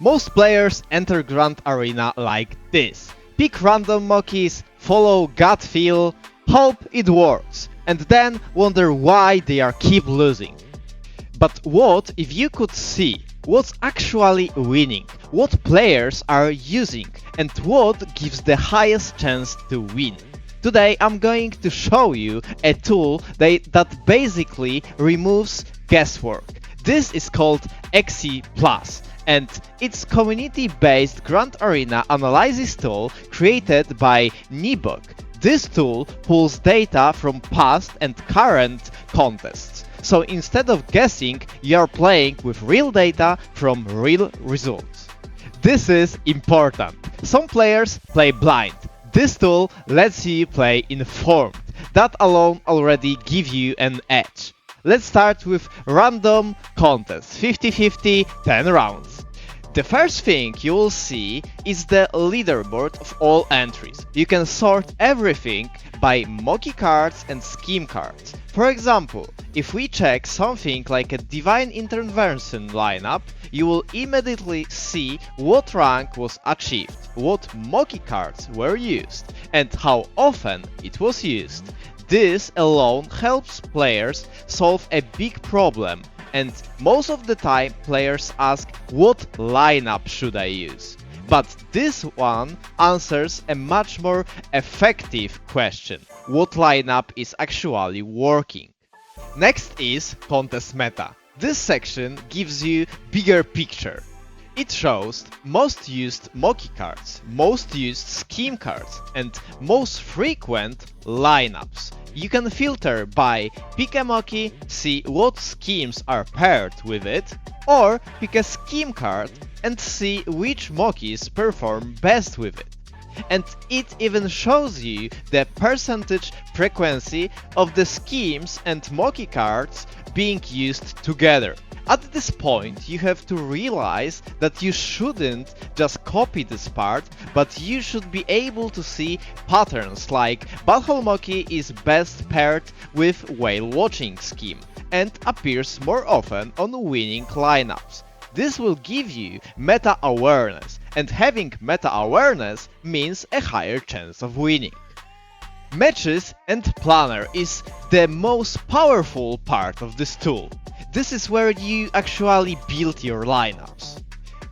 Most players enter Grand Arena like this. Pick random Mokis, follow gut feel, hope it works, and then wonder why they are keep losing. But what if you could see what's actually winning, what players are using, and what gives the highest chance to win? Today I'm going to show you a tool that basically removes guesswork. This is called Axie Plus, and it's community-based Grand Arena analysis tool created by Niboc. This tool pulls data from past and current contests. So instead of guessing, you are playing with real data from real results. This is important. Some players play blind. This tool lets you play informed. That alone already gives you an edge. Let's start with random contests, 50-50, 10 rounds. The first thing you will see is the leaderboard of all entries. You can sort everything by Moki cards and scheme cards. For example, if we check something like a Divine Intervention lineup, you will immediately see what rank was achieved, what Moki cards were used, and how often it was used. This alone helps players solve a big problem, and most of the time players ask, what lineup should I use? But this one answers a much more effective question: what lineup is actually working? Next is contest meta. This section gives you bigger picture. It shows most used Moki cards, most used scheme cards, and most frequent lineups. You can filter by pick a Moki, see what schemes are paired with it, or pick a scheme card and see which Mokis perform best with it. And it even shows you the percentage frequency of the schemes and Moki cards being used together. At this point, you have to realize that you shouldn't just copy this part, but you should be able to see patterns like Butthole Moki is best paired with Whale Watching scheme and appears more often on winning lineups. This will give you meta awareness, and having meta awareness means a higher chance of winning. Matches and Planner is the most powerful part of this tool. This is where you actually build your lineups.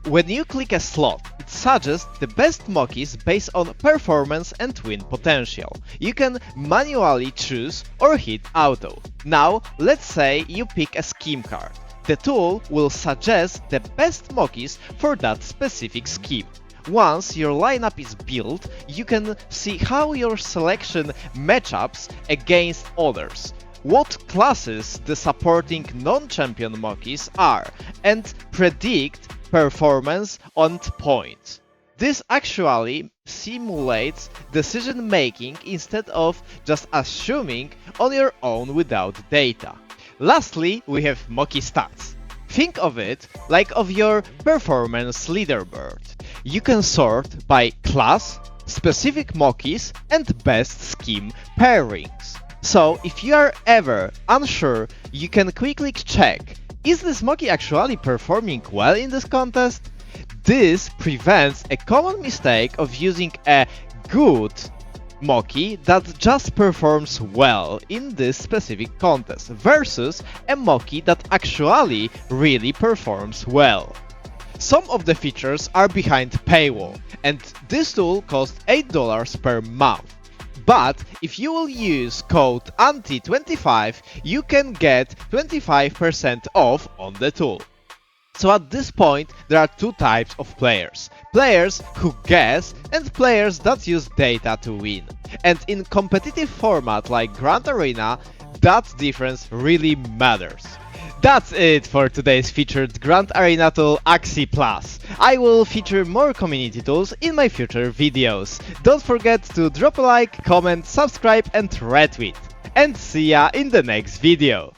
When you click a slot, it suggests the best Mokis based on performance and win potential. You can manually choose or hit auto. Now, let's say you pick a scheme card. The tool will suggest the best Mokis for that specific scheme. Once your lineup is built, you can see how your selection matchups against others, what classes the supporting non-champion Mokis are, and predict performance and points. This actually simulates decision making instead of just assuming on your own without data. Lastly, we have Moki stats. Think of it like of your performance leaderboard. You can sort by class, specific Mokis, and best scheme pairings. So if you are ever unsure, you can quickly check, is this Moki actually performing well in this contest? This prevents a common mistake of using a good Moki that just performs well in this specific contest versus a Moki that actually really performs well. Some of the features are behind paywall, and this tool costs $8 per month. But if you will use code ANTI25, you can get 25% off on the tool. So at this point, there are two types of players. Players who guess and players that use data to win. And in competitive format like Grand Arena, that difference really matters. That's it for today's featured Grand Arena tool Axie Plus. I will feature more community tools in my future videos. Don't forget to drop a like, comment, subscribe and retweet. And see ya in the next video.